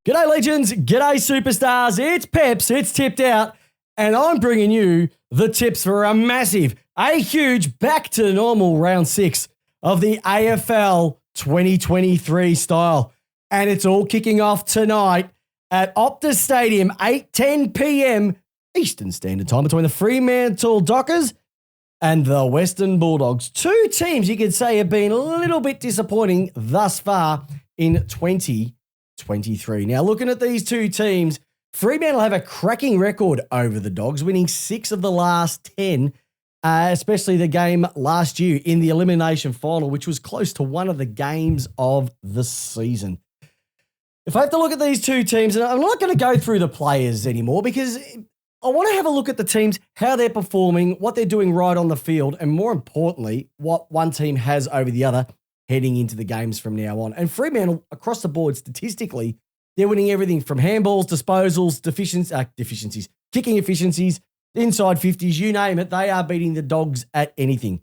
G'day legends, g'day superstars, it's Peps, it's Tipped Out, and I'm bringing you the tips for a huge back to normal round 6 of the AFL 2023 style. And it's all kicking off tonight at Optus Stadium, 8:10 p.m. Eastern Standard Time between the Fremantle Dockers and the Western Bulldogs. Two teams you could say have been a little bit disappointing thus far in 2023. Now, looking at these two teams, Fremantle have a cracking record over the Dogs, winning 6 of the last 10, especially the game last year in the elimination final, which was close to one of the games of the season. If I have to look at these two teams, and I'm not going to go through the players anymore because I want to have a look at the teams, how they're performing, what they're doing right on the field, and more importantly, what one team has over the other heading into the games from now on. And Fremantle, across the board, statistically, they're winning everything from handballs, disposals, deficiencies, kicking efficiencies, inside 50s, you name it. They are beating the Dogs at anything.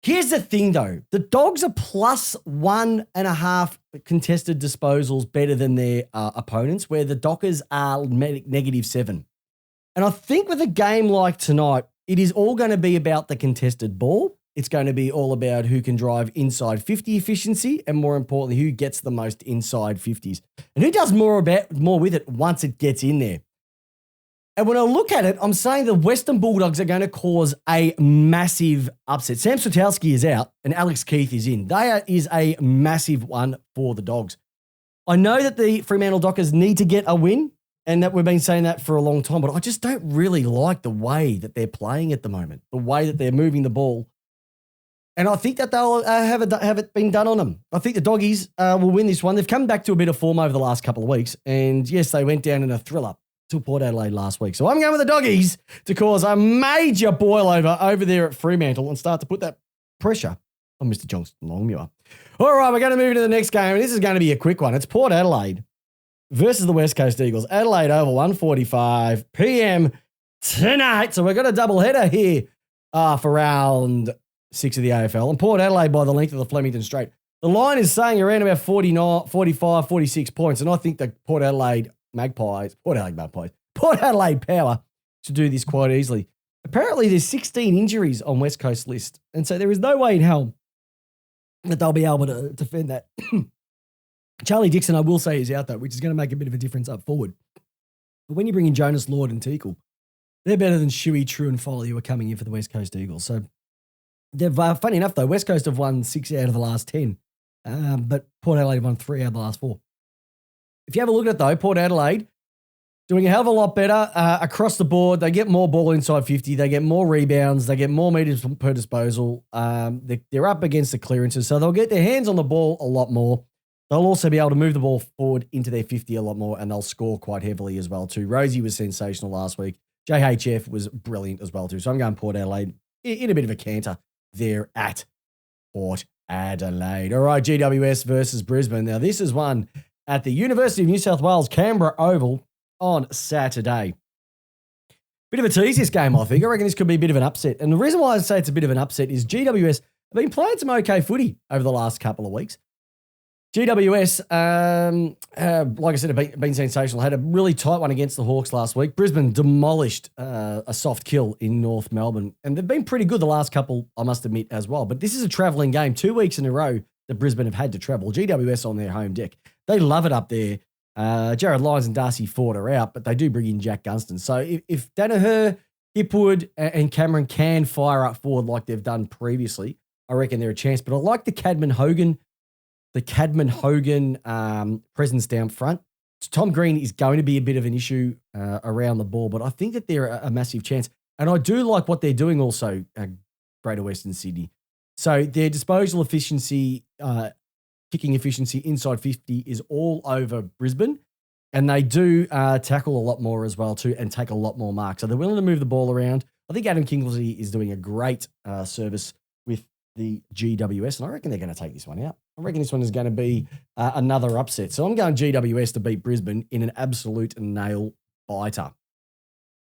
Here's the thing, though. The Dogs are plus 1.5 contested disposals better than their opponents, where the Dockers are -7. And I think with a game like tonight, it is all going to be about the contested ball. It's going to be all about who can drive inside 50 efficiency and, more importantly, who gets the most inside 50s and who does more with it once it gets in there. And when I look at it, I'm saying the Western Bulldogs are going to cause a massive upset. Sam Swiatkowski is out and Alex Keith is in. That is a massive one for the Dogs. I know that the Fremantle Dockers need to get a win and that we've been saying that for a long time, but I just don't really like the way that they're playing at the moment, the way that they're moving the ball. And I think that they'll have it been done on them. I think the Doggies will win this one. They've come back to a bit of form over the last couple of weeks. And yes, they went down in a thriller to Port Adelaide last week. So I'm going with the Doggies to cause a major boil over there at Fremantle and start to put that pressure on Mr. Johnston Longmuir. All right, we're going to move into the next game. And this is going to be a quick one. It's Port Adelaide versus the West Coast Eagles. Adelaide Oval, 1:45 p.m. tonight. So we've got a double header here for round 6 of the AFL, and Port Adelaide by the length of the Flemington Straight. The line is saying around about 49, 45, 46 points, and I think the Port Adelaide Power should do this quite easily. Apparently, there's 16 injuries on West Coast list, and so there is no way in hell that they'll be able to defend that. Charlie Dixon, I will say, is out, though, which is going to make a bit of a difference up forward. But when you bring in Jonas Lord and Teakle, they're better than Shuey, True, and Foley, who are coming in for the West Coast Eagles. So, funny enough, though, West Coast have won 6 out of the last 10, but Port Adelaide have won 3 out of the last 4. If you have a look at it, though, Port Adelaide doing a hell of a lot better across the board. They get more ball inside 50. They get more rebounds. They get more meters per disposal. They're up against the clearances, so they'll get their hands on the ball a lot more. They'll also be able to move the ball forward into their 50 a lot more, and they'll score quite heavily as well, too. Rosie was sensational last week. JHF was brilliant as well, too. So I'm going Port Adelaide in a bit of a canter there at Port Adelaide. All right, GWS versus Brisbane. Now, this is one at the University of New South Wales, Canberra Oval on Saturday. Bit of a tease, this game, I think. I reckon this could be a bit of an upset. And the reason why I say it's a bit of an upset is GWS have been playing some okay footy over the last couple of weeks. GWS, like I said, have been sensational. Had a really tight one against the Hawks last week. Brisbane demolished a soft kill in North Melbourne. And they've been pretty good the last couple, I must admit, as well. But this is a travelling game. 2 weeks in a row that Brisbane have had to travel. GWS on their home deck. They love it up there. Jared Lyons and Darcy Ford are out, but they do bring in Jack Gunston. So if Danaher, Hipwood, and Cameron can fire up forward like they've done previously, I reckon they're a chance. But I like the Cadman Hogan presence down front. Tom Green is going to be a bit of an issue around the ball, but I think that they're a massive chance. And I do like what they're doing also at Greater Western Sydney. So their disposal efficiency, kicking efficiency inside 50 is all over Brisbane. And they do tackle a lot more as well too and take a lot more marks. So they're willing to move the ball around. I think Adam Kingsley is doing a great service with the GWS, and I reckon they're going to take this one out. I reckon this one is going to be another upset. So I'm going GWS to beat Brisbane in an absolute nail biter.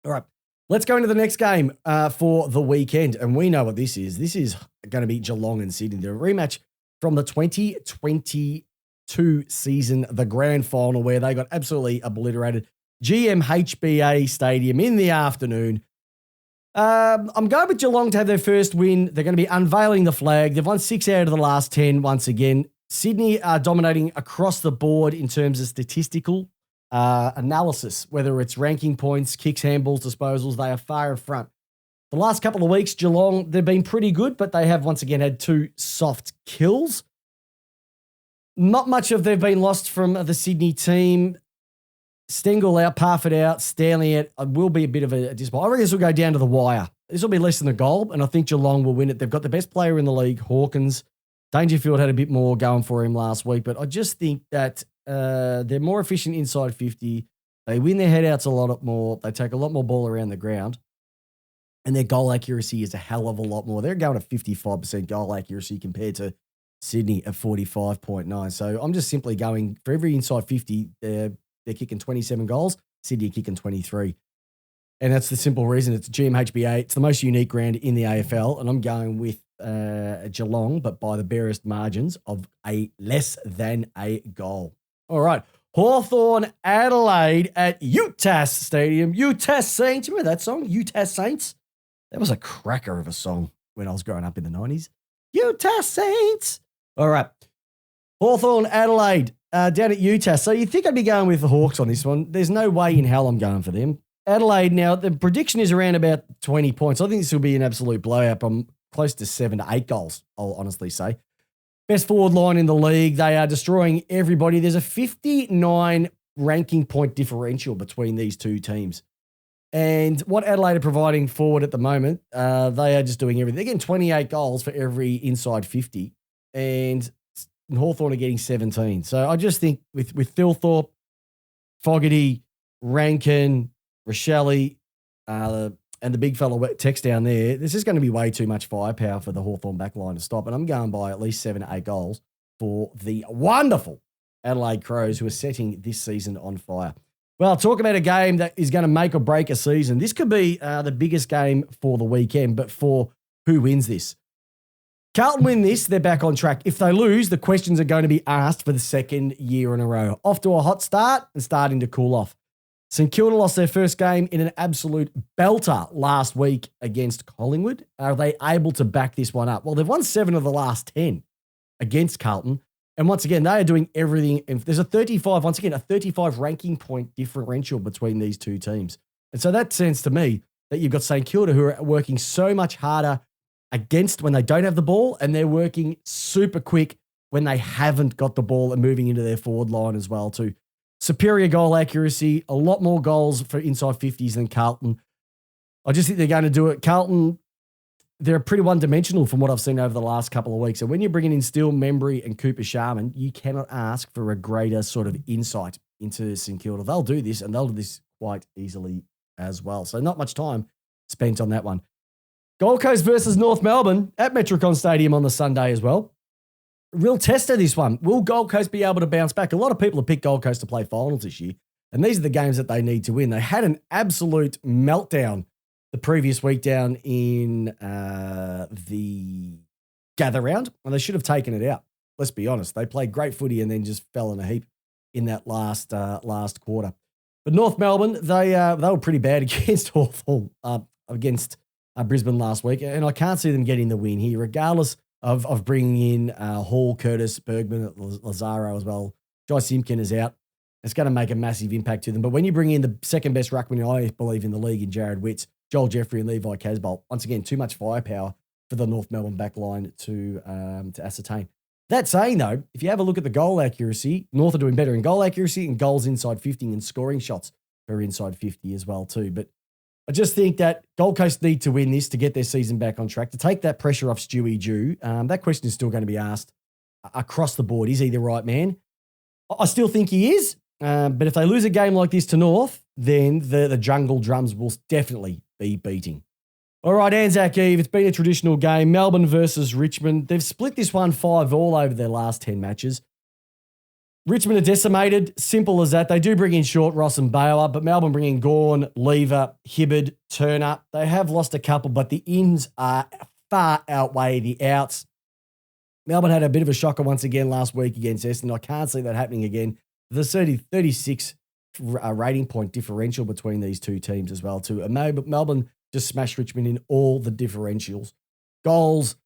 All right, let's go into the next game for the weekend, and we know what this is. This is going to be Geelong and Sydney. The rematch from the 2020 season, the grand final, where they got absolutely obliterated. GMHBA Stadium in the afternoon. I'm going with Geelong to have their first win. They're going to be unveiling the flag. They've won 6 out of the last 10 once again. Sydney are dominating across the board in terms of statistical analysis, whether it's ranking points, kicks, handballs, disposals. They are far in front. The last couple of weeks, Geelong, they've been pretty good, but they have once again had 2 soft kills. Not much of they've been lost from the Sydney team. Stengel out, Parfitt out, Stanley out. It will be a bit of a disappointment. I reckon this will go down to the wire. This will be less than a goal, and I think Geelong will win it. They've got the best player in the league, Hawkins. Dangerfield had a bit more going for him last week, but I just think that they're more efficient inside 50. They win their headouts a lot more. They take a lot more ball around the ground, and their goal accuracy is a hell of a lot more. They're going at 55% goal accuracy compared to Sydney at 45.9. So I'm just simply going for every inside 50, they're kicking 27 goals. Sydney are kicking 23. And that's the simple reason. It's GMHBA. It's the most unique ground in the AFL. And I'm going with Geelong, but by the barest margins of a less than a goal. All right. Hawthorn Adelaide at UTAS Stadium. UTAS Saints. Remember that song? UTAS Saints? That was a cracker of a song when I was growing up in the 90s. UTAS Saints. All right. Hawthorn Adelaide down at UTAS. So you think I'd be going with the Hawks on this one. There's no way in hell I'm going for them. Adelaide, now, the prediction is around about 20 points. I think this will be an absolute blowout. I'm close to 7 to 8 goals, I'll honestly say. Best forward line in the league. They are destroying everybody. There's a 59 ranking point differential between these two teams. And what Adelaide are providing forward at the moment, they are just doing everything. They're getting 28 goals for every inside 50. And Hawthorn are getting 17. So I just think with Thilthorpe, Fogarty, Rankin, Rochelle, and the big fellow Tex down there, this is going to be way too much firepower for the Hawthorn backline to stop. And I'm going by at least 7 to 8 goals for the wonderful Adelaide Crows, who are setting this season on fire. Well, talk about a game that is going to make or break a season. This could be the biggest game for the weekend, but for who wins this? Carlton win this, they're back on track. If they lose, the questions are going to be asked for the second year in a row. Off to a hot start and starting to cool off. St Kilda lost their first game in an absolute belter last week against Collingwood. Are they able to back this one up? Well, they've won 7 of the last 10 against Carlton. And once again, they are doing everything. There's a 35 ranking point differential between these two teams. And so that sense to me that you've got St Kilda who are working so much harder against when they don't have the ball, and they're working super quick when they haven't got the ball and moving into their forward line as well too. Superior goal accuracy, a lot more goals for inside 50s than Carlton. I just think they're going to do it. Carlton, they're pretty one-dimensional from what I've seen over the last couple of weeks. And when you're bringing in Steele, Membry, and Cooper Sharman, you cannot ask for a greater sort of insight into St Kilda. They'll do this, and they'll do this quite easily as well. So not much time spent on that one. Gold Coast versus North Melbourne at Metricon Stadium on the Sunday as well. Real tester, this one. Will Gold Coast be able to bounce back? A lot of people have picked Gold Coast to play finals this year, and these are the games that they need to win. They had an absolute meltdown the previous week down in the gather round, and they should have taken it out. Let's be honest. They played great footy and then just fell in a heap in that last quarter. But North Melbourne, they were pretty bad against Hawthorn, against Brisbane last week, and I can't see them getting the win here, regardless of bringing in Hall, Curtis, Bergman, Lazaro as well. Jai Simpkin is out. It's going to make a massive impact to them. But when you bring in the second best ruckman, I believe, in the league in Jared Witts, Joel Jeffrey and Levi Casbolt, once again, too much firepower for the North Melbourne back line to ascertain. That saying, though, if you have a look at the goal accuracy, North are doing better in goal accuracy and goals inside 50 and scoring shots for inside 50 as well too. But I just think that Gold Coast need to win this to get their season back on track, to take that pressure off Stewie Jew. That question is still going to be asked across the board. Is he the right man? I still think he is. But if they lose a game like this to North, then the jungle drums will definitely be beating. All right, Anzac Eve, it's been a traditional game. Melbourne versus Richmond. They've split this one 5-all over their last 10 matches. Richmond are decimated, simple as that. They do bring in Short, Ross and Baylor, but Melbourne bring in Gawn, Lever, Hibbard, Turner. They have lost a couple, but the ins are far outweigh the outs. Melbourne had a bit of a shocker once again last week against Essendon. I can't see that happening again. The 36 rating point differential between these two teams as well, too. Melbourne just smashed Richmond in all the differentials. Goals,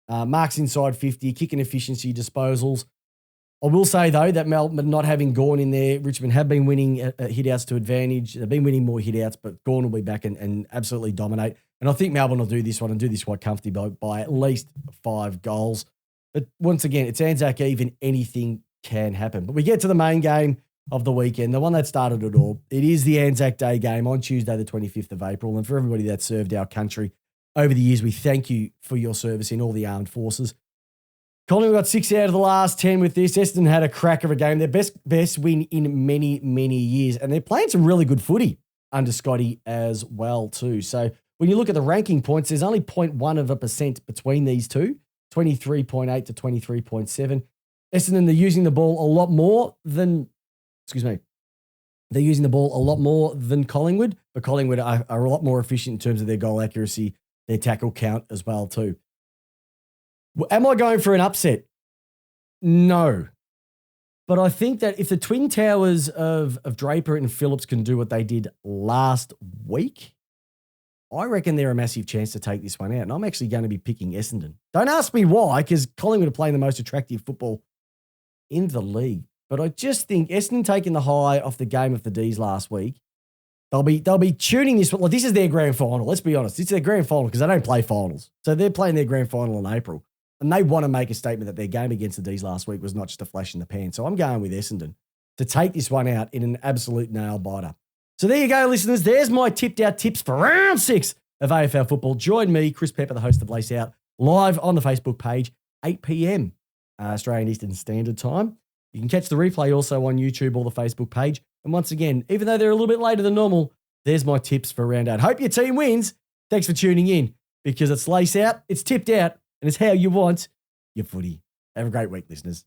marks inside 50, kicking efficiency, disposals. I will say, though, that Melbourne not having Gawn in there, Richmond have been winning hit-outs to advantage. They've been winning more hit-outs, but Gawn will be back and absolutely dominate. And I think Melbourne will do this one and do this quite comfortably by at least 5 goals. But once again, it's Anzac Eve and anything can happen. But we get to the main game of the weekend, the one that started it all. It is the Anzac Day game on Tuesday, the 25th of April. And for everybody that served our country over the years, we thank you for your service in all the armed forces. Collingwood got 6 out of the last 10 with this. Essendon had a crack of a game, their best win in many, many years. And they're playing some really good footy under Scotty as well, too. So when you look at the ranking points, there's only 0.1% between these two, 23.8 to 23.7. Essendon, they're using the ball a lot more than, they're using the ball a lot more than Collingwood, but Collingwood are a lot more efficient in terms of their goal accuracy, their tackle count as well, too. Am I going for an upset? No. But I think that if the Twin Towers of Draper and Phillips can do what they did last week, I reckon they're a massive chance to take this one out. And I'm actually going to be picking Essendon. Don't ask me why, because Collingwood are playing the most attractive football in the league. But I just think Essendon taking the high off the game of the D's last week, they'll be tuning this. Well, this is their grand final. Let's be honest. It's their grand final because they don't play finals. So they're playing their grand final in April. And they want to make a statement that their game against the D's last week was not just a flash in the pan. So I'm going with Essendon to take this one out in an absolute nail-biter. So there you go, listeners. There's my tipped-out tips for round 6 of AFL football. Join me, Chris Pepper, the host of Lace Out, live on the Facebook page, 8 p.m. Australian Eastern Standard Time. You can catch the replay also on YouTube or the Facebook page. And once again, even though they're a little bit later than normal, there's my tips for round 8. Hope your team wins. Thanks for tuning in because it's Lace Out, it's tipped out, and it's how you want your footy. Have a great week, listeners.